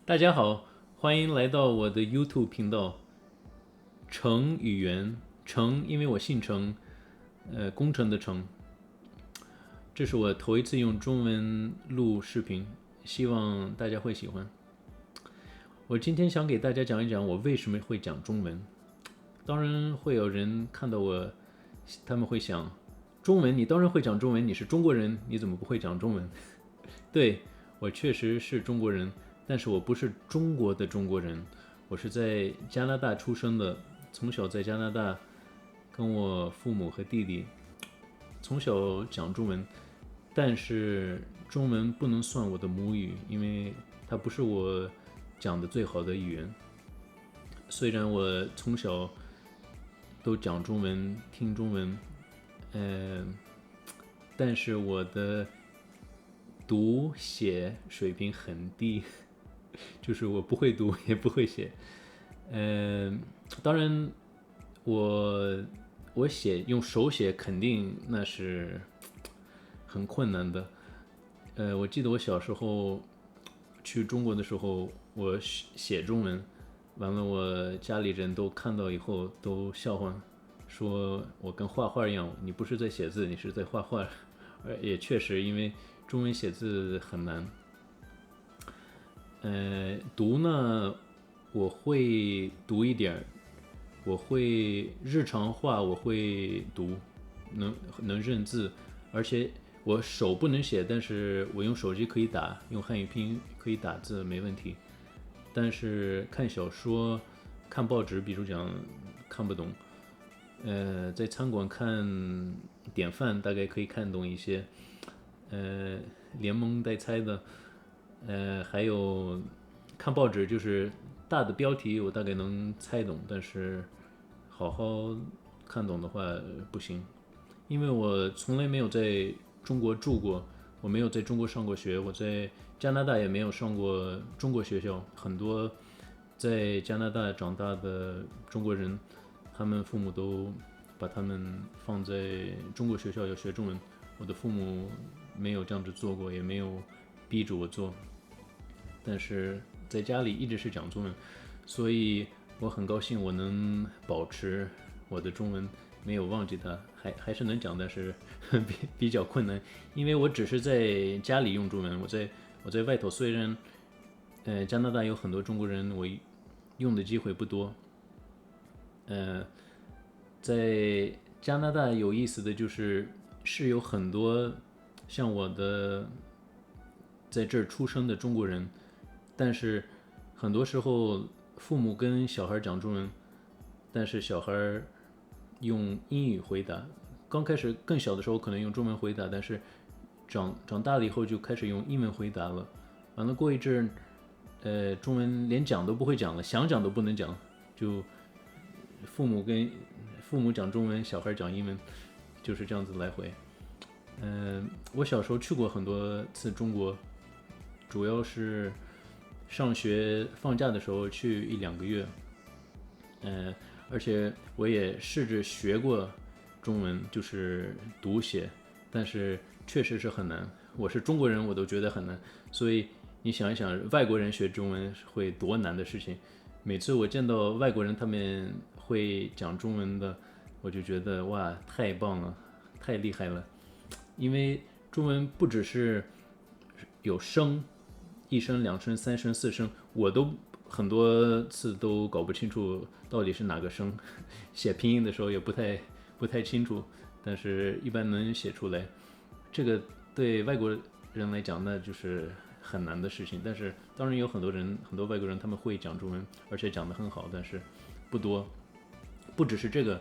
大家好，欢迎来到我的 YouTube 频道程语言。程，因为我姓程，工程的程。这是我头一次用中文录视频，希望大家会喜欢。我今天想给大家讲一讲我为什么会讲中文。当然会有人看到我，他们会想，中文你当然会讲中文，你是中国人，你怎么不会讲中文？对，我确实是中国人，但是我不是中国的中国人，我是在加拿大出生的，从小在加拿大跟我父母和弟弟从小讲中文，但是中文不能算我的母语，因为它不是我讲的最好的语言。虽然我从小都讲中文、听中文，但是我的读写水平很低，就是我不会读也不会写。当然我写用手写肯定那是很困难的。我记得我小时候去中国的时候，我写中文，完了我家里人都看到以后都笑话，说我跟画画一样，你不是在写字，你是在画画。也确实，因为中文写字很难。读呢，我会读一点，我会日常话我会读，能认字，而且我手不能写，但是我用手机可以打，用汉语拼音可以打字没问题。但是看小说、看报纸，比如讲看不懂。在餐馆看典范大概可以看懂一些，连蒙带猜的，还有看报纸就是大的标题我大概能猜懂，但是好好看懂的话不行，因为我从来没有在中国住过，我没有在中国上过学，我在加拿大也没有上过中国学校，很多在加拿大长大的中国人，他们父母都把他们放在中国学校要学中文，我的父母没有这样子做过，也没有逼着我做，但是在家里一直是讲中文，所以我很高兴我能保持我的中文没有忘记它，还是能讲，但是比较困难，因为我只是在家里用中文，我在外头虽然加拿大有很多中国人，我用的机会不多。在加拿大有意思的是有很多像我的在这儿出生的中国人，但是很多时候父母跟小孩讲中文，但是小孩用英语回答。刚开始更小的时候可能用中文回答，但是长大了以后就开始用英文回答了。完了过一阵，中文连讲都不会讲了，想讲都不能讲，就父母跟父母讲中文，小孩讲英文，就是这样子来回。我小时候去过很多次中国，主要是上学放假的时候去一两个月。而且我也试着学过中文，就是读写，但是确实是很难。我是中国人，我都觉得很难，所以你想一想，外国人学中文会多难的事情。每次我见到外国人他们会讲中文的，我就觉得哇，太棒了，太厉害了。因为中文不只是有声，一声、两声、三声、四声，我都很多次都搞不清楚到底是哪个声，写拼音的时候也不太清楚，但是一般能写出来。这个对外国人来讲那就是很难的事情，但是当然有很多外国人他们会讲中文，而且讲得很好，但是不多。不只是这个，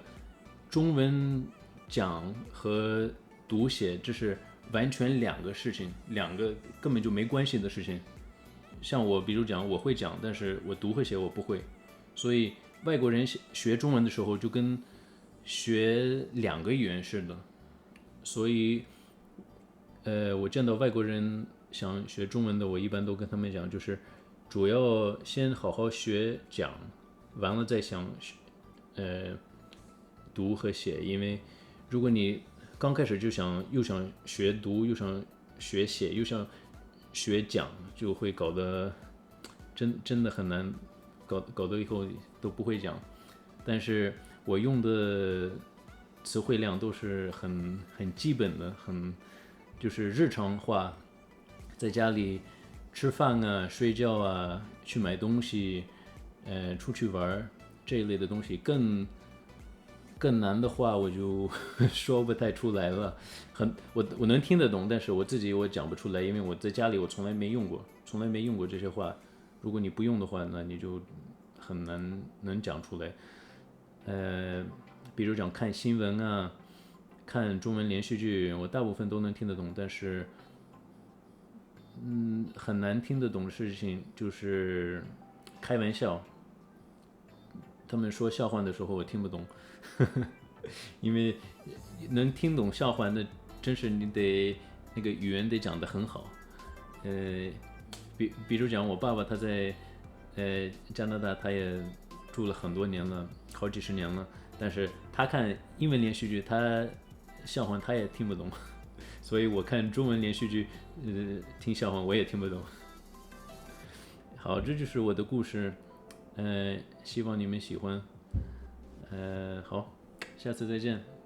中文讲和读写这是完全两个事情，两个根本就没关系的事情。像我，比如讲我会讲，但是我读和写我不会，所以外国人学中文的时候就跟学两个语言似的。所以，我见到外国人想学中文的，我一般都跟他们讲，就是主要先好好学讲，完了再想读和写，因为如果你刚开始就又想学读，又想学写，又想学讲，就会搞得真的很难搞到以后都不会讲。但是我用的词汇量都是很基本的，就是日常话，在家里吃饭啊、睡觉啊、去买东西、出去玩这一类的东西，更难的话我就说不太出来了。我能听得懂，但是我讲不出来，因为我在家里我从来没用过这些话。如果你不用的话，那你就很难能讲出来。比如讲看新闻啊，看中文连续剧，我大部分都能听得懂，但是很难听得懂的事情就是开玩笑。他们说笑话的时候我听不懂，因为能听懂笑话，那真是你得那个语言得讲得很好。呃，比如讲我爸爸他在加拿大，他也住了很多年了，好几十年了，但是他看英文连续剧，他笑话他也听不懂，所以我看中文连续剧，听笑话我也听不懂。好，这就是我的故事，希望你们喜欢。好，下次再见。